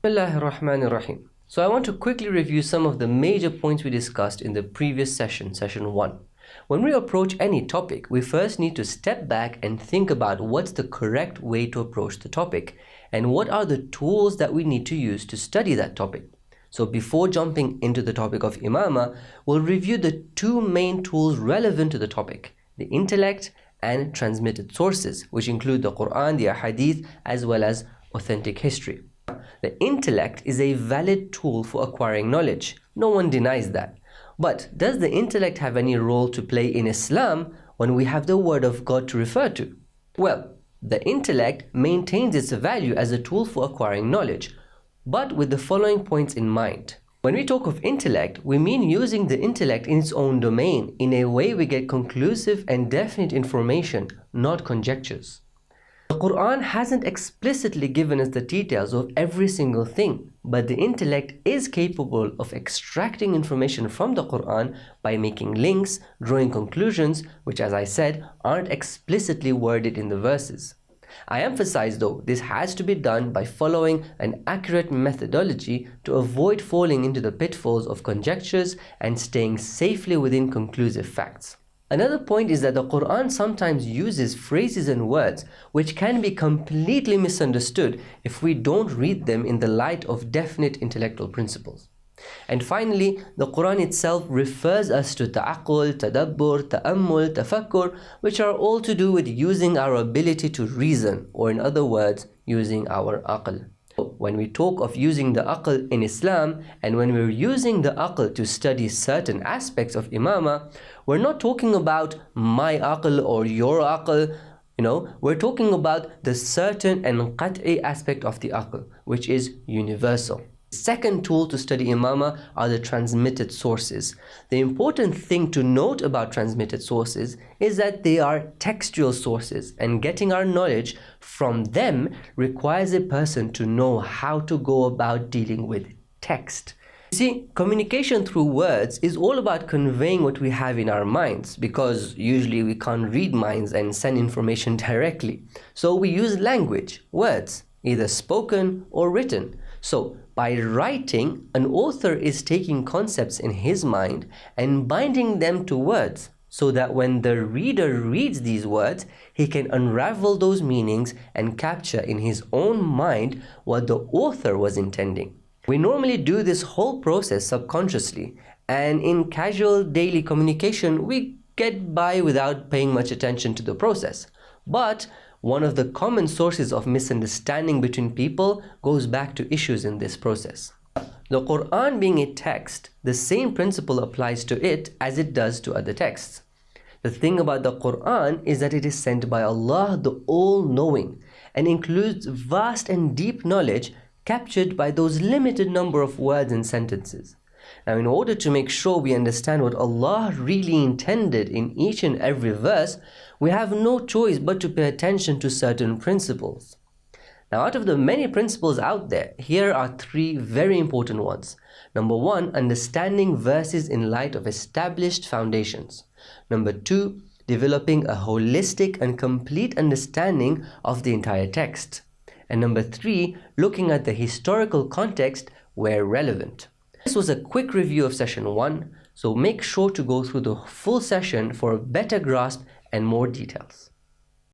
Bismillahirrahmanirrahim. So I want to quickly review some of the major points we discussed in the previous session, session 1. When we approach any topic, we first need to step back and think about what's the correct way to approach the topic and what are the tools that we need to use to study that topic. So before jumping into the topic of Imamah, we'll review the two main tools relevant to the topic, the intellect and transmitted sources, which include the Quran, the Ahadith, as well as authentic history. The intellect is a valid tool for acquiring knowledge. No one denies that. But does the intellect have any role to play in Islam when we have the Word of God to refer to? Well, the intellect maintains its value as a tool for acquiring knowledge, but with the following points in mind. When we talk of intellect, we mean using the intellect in its own domain, in a way we get conclusive and definite information, not conjectures. The Quran hasn't explicitly given us the details of every single thing, but the intellect is capable of extracting information from the Quran by making links, drawing conclusions, which, as I said, aren't explicitly worded in the verses. I emphasize though, this has to be done by following an accurate methodology to avoid falling into the pitfalls of conjectures and staying safely within conclusive facts. Another point is that the Quran sometimes uses phrases and words which can be completely misunderstood if we don't read them in the light of definite intellectual principles. And finally, the Quran itself refers us to ta'aqqul, tadabbur, ta'ammul, tafakkur, which are all to do with using our ability to reason, or in other words, using our aql. When we talk of using the aql in Islam, and when we're using the aql to study certain aspects of Imamah, we're not talking about my aql or your aql. We're talking about the certain and qat'i aspect of the aql, which is universal. The second tool to study Imamah are the transmitted sources. The important thing to note about transmitted sources is that they are textual sources, and getting our knowledge from them requires a person to know how to go about dealing with text. You see, communication through words is all about conveying what we have in our minds, because usually we can't read minds and send information directly. So we use language, words, either spoken or written. So by writing, an author is taking concepts in his mind and binding them to words, so that when the reader reads these words, he can unravel those meanings and capture in his own mind what the author was intending. We normally do this whole process subconsciously, and in casual daily communication, we get by without paying much attention to the process. But one of the common sources of misunderstanding between people goes back to issues in this process. The Quran being a text, the same principle applies to it as it does to other texts. The thing about the Quran is that it is sent by Allah, the All-Knowing, and includes vast and deep knowledge captured by those limited number of words and sentences. Now, in order to make sure we understand what Allah really intended in each and every verse, we have no choice but to pay attention to certain principles. Now, out of the many principles out there, here are three very important ones. Number one, understanding verses in light of established foundations. Number two, developing a holistic and complete understanding of the entire text. And number three, looking at the historical context where relevant. This was a quick review of session 1, so make sure to go through the full session for a better grasp and more details.